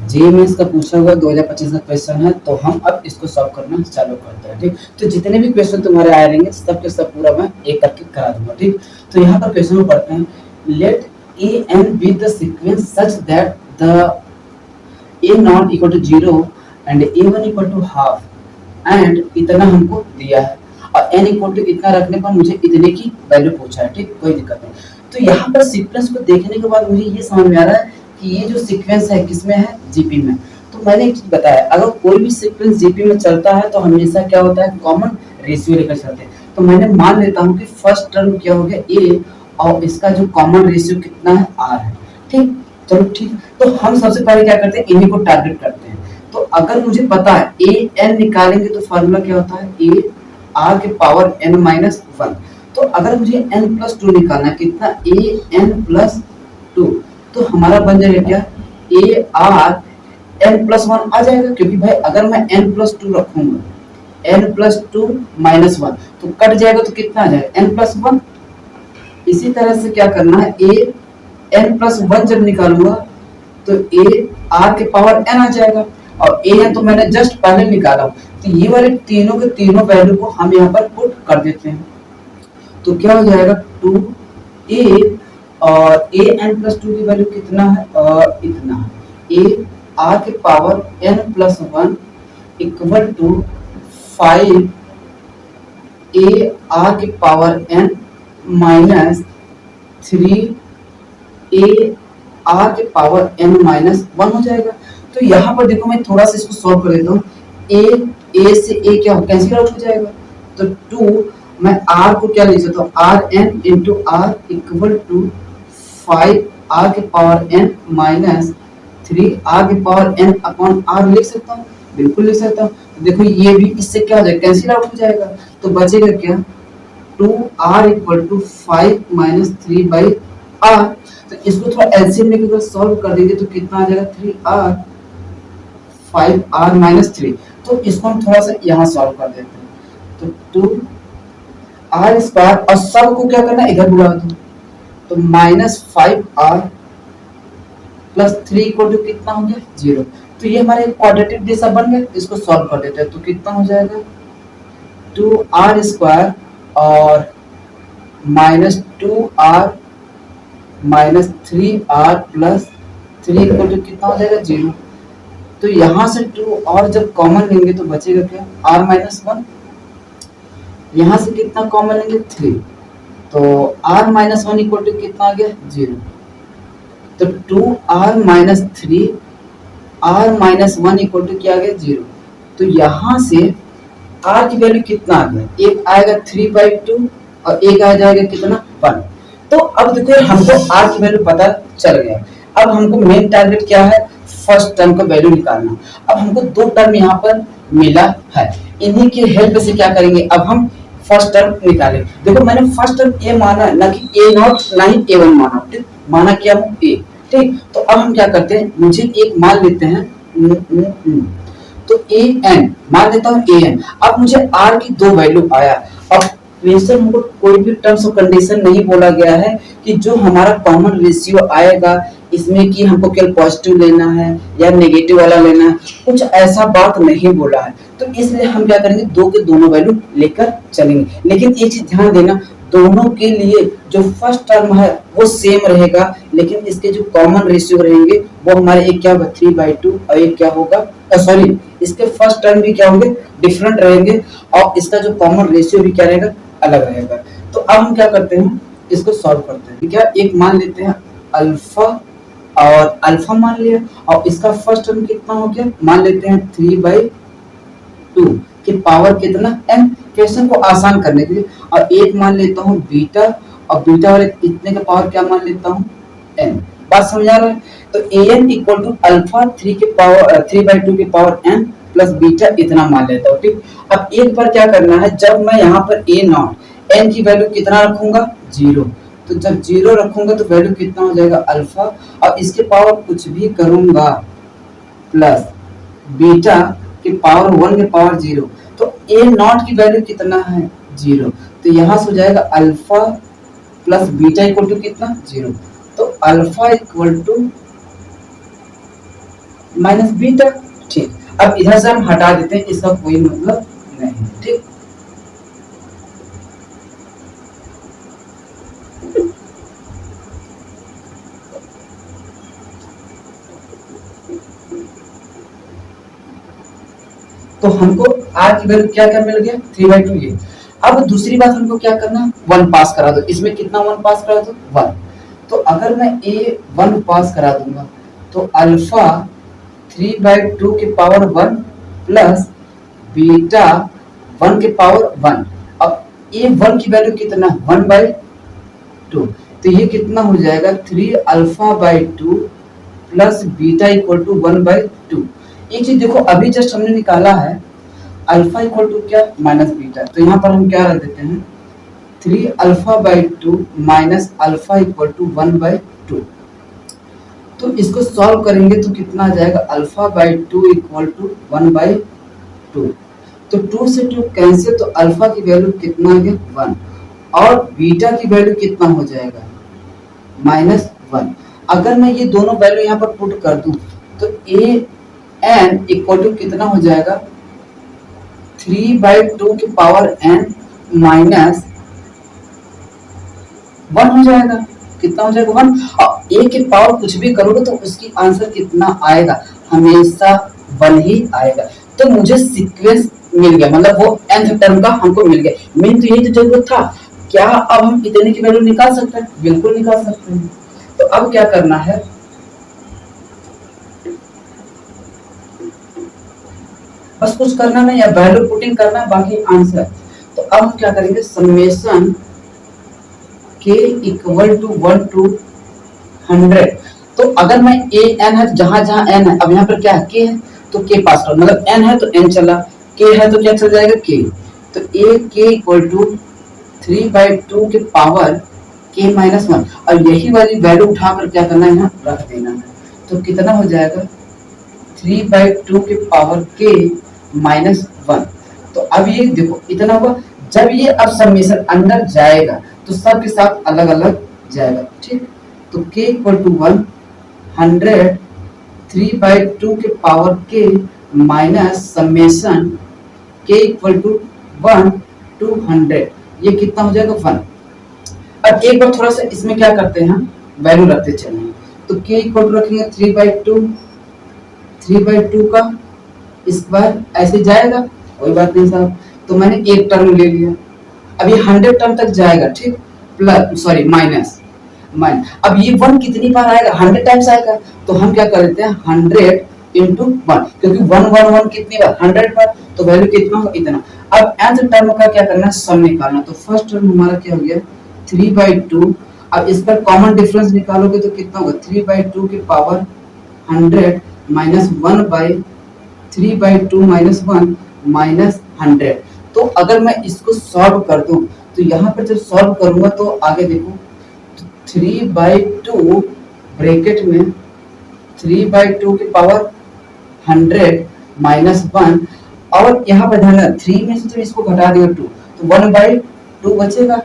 JEE का पूछा हुआ 2025 का क्वेश्चन है, तो हम अब इसको सॉल्व करना चालू करते हैं। ठीक, तो जितने भी क्वेश्चन तुम्हारे आए रहेंगे सब के सब पूरा मैं एक करके करा दूंगा। ठीक, तो यहाँ पर क्वेश्चन में पढ़ते हैं, let a n be the sequence such that the a not equal to 0 and a one equal to half and इतना हमको दिया है, और n इक्वल टू इतना रखने पर मुझे इतने की वैल्यू पूछा है। ठीक, कोई दिक्कत नहीं। तो यहाँ पर सीक्वेंस को देखने के बाद मुझे ये समझ में आ रहा है कि ये जो सीक्वेंस है किसमें है, जीपी में। तो मैंने एक चीज बताया, अगर कोई भी सीक्वेंस जीपी में चलता है तो हमेशा क्या होता है, कॉमन रेशियो लेकर चलते हैं। तो मैंने मान लेता हूँ कि फर्स्ट टर्म क्या हो गया ए, और इसका जो कॉमन रेशियो कितना है आर है। ठीक, चलो ठीक। तो हम सबसे पहले क्या करते हैं, इन्हीं को टारगेट करते हैं। तो अगर मुझे पता है ए एन निकालेंगे तो फार्मूला क्या होता है, ए आर के पावर एन माइनस वन। तो अगर मुझे एन प्लस टू निकालना है, कितना, ए एन प्लस टू, तो हमारा बन जाएगा क्या, A R N plus one आ जाएगा। क्योंकि भाई अगर मैं एन प्लस टू रखूंगा, N plus two minus one, तो कट जाएगा तो कितना आ जाएगा, एन प्लस वन। इसी तरह से क्या करना है, ए एन प्लस वन जब निकालूंगा तो ए आर के पावर एन आ जाएगा, और ए है तो मैंने जस्ट पहले निकाला। तो ये वाले तीनों के तीनों वैल्यू को हम यहाँ पर पुट कर देते हैं। तो क्या हो जाएगा, टू ए, और ए एन प्लस टू की वैल्यू कितना है, इतना, ए आर के power N plus one equal to 5 A R के power N minus 3 A R के पावर एन माइनस वन हो जाएगा। तो यहाँ पर देखो मैं थोड़ा सा इसको सॉल्व कर देता हूँ। ए से ए क्या हो, कैंसिल आउट हो जाएगा। तो टू, मैं आर को क्या लिख सकता हूँ, r n into r equal to 5 r के पावर एन माइनस 3 आर के पावर एन अपॉन आर लिख सकता हूँ, बिल्कुल लिख सकता हूँ। तो देखो ये भी इससे क्या हो जाएगा, कैंसिल आउट हो जाएगा। तो बचेगा क्या, 2r equal to 5 minus 3 by r. तो इसको थोड़ा एलसीएम लेकर सॉल्व कर देंगे तो कितना आ जाएगा, 3r 5r माइनस 3। तो इसको हम थोड़ा सा यहाँ सॉल्व कर देते हैं। तो 2r स्क्वायर, और सब को क्या करना है, इधर बुला दो। तो minus 5r plus 3 equal to कितना हो गया, 0। तो ये हमारे क्वाड्रेटिक जैसा बन गया। इसको सॉल्व कर देते हैं तो कितना हो जाएगा, 2r स्क्वायर और minus 2r minus 3r plus 3 equal to कितना हो जाएगा, 0। तो यहाँ से 2 और जब कॉमन लेंगे तो बचेगा क्या, r माइनस 1। यहाँ से कितना कॉमन लेंगे, 3। तो r माइनस 1 इक्वल टू कितना आ गया, 0। तो 2r minus 3 r minus 1 equal to क्या आ गया, 0। तो यहाँ से r की वैल्यू कितना आ गया, एक आएगा 3/2 और एक आ जाएगा कितना, 1। तो अब देखो हमको r की वैल्यू पता चल गया। अब हमको मेन टारगेट क्या है, फर्स्ट टर्म का वैल्यू निकालना। अब हमको दो टर्म यहाँ पर मिला है, इन्हीं की हेल्प से क्या करेंगे, अब हम फर्स्ट टर्म निकालें। देखो मैंने फर्स्ट टर्म ए माना, ना कि ए नॉट ना ही ए वन माना। ठीक, माना क्या हूँ, ए। ठीक, तो अब हम क्या करते हैं, मुझे एक मान लेते हैं, तो ए एन मान लेता हूँ, ए एन। अब मुझे आर की दो वैल्यू आया। अब क्वेश्चन हमको कोई भी टर्म्स और कंडीशन नहीं बोला गया है कि जो हमारा कॉमन रेशियो आएगा इसमें कि हमको केवल पॉजिटिव लेना है या नेगेटिव वाला लेना है, कुछ ऐसा बात नहीं बोला है। तो इसलिए हम क्या करेंगे, दो के दोनों वैल्यू लेकर चलेंगे। लेकिन एक चीज ध्यान देना, दोनों के लिए जो फर्स्ट टर्म है वो सेम रहेगा, लेकिन इसके जो कॉमन रेशियो रहेंगे वो हमारे एक क्या होगा, 3/2 और एक क्या होगा, सॉरी इसके फर्स्ट टर्म भी क्या होंगे, डिफरेंट रहेंगे, और इसका जो कॉमन रेशियो भी क्या रहेगा, अलग रहेगा। तो अब हम क्या करते हैं, इसको सॉल्व करते हैं। क्या, एक मान लेते हैं अल्फा, और अल्फा मान लिया, और इसका फर्स्ट टर्म कितना हो गया, मान लेते हैं 3/2 की पावर कितना, n। क्वेश्चन को आसान करने के लिए। और एक मान लेता हूँ बीटा, और बीटा वाले इतने का पावर क्या मान लेता हूँ, n। बात समझ आ रहा है। तो an इक्वल टू अल्फा 3/2 की पावर n प्लस बीटा इतना मान लेता हूँ। ठीक, अब एक बार क्या करना है, जब मैं यहाँ पर a नॉट n की वैल्यू कितना रखूंगा, 0। तो जब 0 रखूंगा तो वैल्यू कितना हो जाएगा, अल्फा, और इसके पावर कुछ भी करूंगा प्लस बीटा के पावर 1 के पावर 0। तो a नॉट की वैल्यू कितना है, 0। तो यहाँ से हो जाएगा alpha plus beta equal to कितना, 0। तो alpha equal to minus beta. ठीक, अब इधर से हम हटा देते हैं, इसका कोई मतलब नहीं। ठीक, तो हमको आर की वैल्यू क्या क्या मिल गया, 3/2 ये। अब दूसरी बात हमको क्या करना, 1 पास करा दो, इसमें कितना 1 पास करा दो, 1। तो अगर मैं ए 1 पास करा दूंगा तो अल्फा 3/2 के पावर 1 प्लस बीटा 1 के पावर 1। अब ए 1 की वैल्यू कितना, 1/2, तो ये कितना हो जाएगा, 3 alpha by 2 plus beta equal to 1/2। एक चीज देखो, अभी जस्ट हमने निकाला है अल्फा इक्वल टू क्या, माइनस बीटा, तो यहाँ पर हम क्या रख देते हैं, 3 alpha by 2 minus alpha equal to 1/2। तो इसको सॉल्व करेंगे तो कितना आ जाएगा, अल्फा बाई 2 इक्वल टू 1/2। तो 2 से 2 कैंसिल, तो अल्फा की वैल्यू कितना आ गया, 1, और बीटा की वैल्यू कितना हो जाएगा, -1। अगर मैं ये दोनों वैल्यू यहाँ पर पुट कर दूं तो ए एन इक्वल टू कितना हो जाएगा, 3/2 के पावर n माइनस 1 हो जाएगा। कितना हो जाएगा, 1। और ए के पावर कुछ भी करोगे तो उसकी आंसर कितना आएगा, हमेशा 1 ही आएगा। तो मुझे सीक्वेंस मिल गया, मतलब वो nth टर्म का हमको मिल गया। मेन तो यही तो जरूरत था। क्या अब हम इतने की वैल्यू निकाल सकते हैं, बिल्कुल निकाल सकते हैं। तो अब क्या करना है, बस कुछ करना नहीं है, वैल्यू पुटिंग करना है, बाकी आंसर। तो अब हम क्या करेंगे, summation k equal to 1 to 100। तो अगर मैं ए एन है, जहां जहां एन है, अब यहाँ पर क्या है, k है तो k पास करो, मतलब n है तो n चला, k है तो क्या चल जाएगा, k। तो a k इक्वल टू 3/2 के पावर k माइनस 1, और यही वाली वैल्यू उठाकर क्या करना है, यहाँ रख देना है। तो कितना हो जाएगा, 3/2 के पावर k माइनस 1। तो अब ये देखो इतना हुआ। जब ये अब समेशन अंदर जाएगा तो सब के साथ अलग अलग जाएगा। ठीक, तो k इक्वल टू 1 100 3/2 के power k minus summation k equal to 1 to 100, ये कितना हो जाएगा, 1। अब एक बार थोड़ा सा इसमें क्या करते हैं, वैल्यू रखते चलेंगे। तो k इक्वल टू रखेंगे 3/2 का स्क्वायर, ऐसे जाएगा, कोई बात नहीं साहब। तो मैंने एक टर्म ले लिया, अब ये 100 टर्म तक जाएगा। ठीक, प्लस सॉरी माइनस अब ये 1 कितनी बार आएगा, 100 टाइम्स आएगा। तो हम क्या कर देते हैं, 100 इंटू 1, क्योंकि 1 1 1 कितनी बार, 100 बार, तो वैल्यू कितना होगा, इतना। अब nth टर्म का क्या करना है, सम निकालना। तो फर्स्ट टर्म हमारा क्या हो गया, 3/2। अब इसका कॉमन डिफरेंस निकालोगे तो कितना होगा, 3/2 के पावर 100 माइनस 1/3/2 माइनस 1 माइनस 100। तो अगर मैं इसको सॉल्व कर दूं तो यहाँ पर जब सॉल्व करूंगा तो आगे देखो, 3/2 ब्रैकेट में 3/2 के पावर 100 माइनस 1, और यहाँ पर ध्यान, 3 में से तो इसको घटा दिया 2, तो 1/2 बचेगा,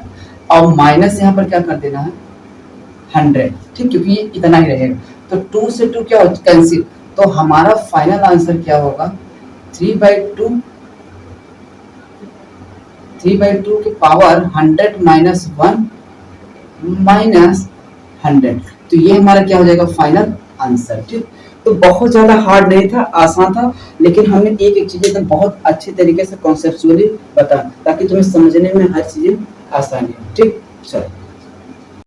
और माइनस यहाँ पर क्या कर देना है, 100। ठीक, क्योंकि ये इतना ही रहेगा। तो 2 से 2 क्या कैंसिल, तो हमारा फाइनल आंसर क्या होगा, 3/2 के पावर 100 माइनस 1 माइनस 100। तो ये हमारा क्या हो जाएगा, फाइनल आंसर। ठीक, तो बहुत ज्यादा हार्ड नहीं था, आसान था, लेकिन हमने एक एक चीजें एकदम बहुत अच्छे तरीके से कॉन्सेप्चुअली बताया ताकि तुम्हें समझने में हर चीजें आसानी हो। ठीक, चलो।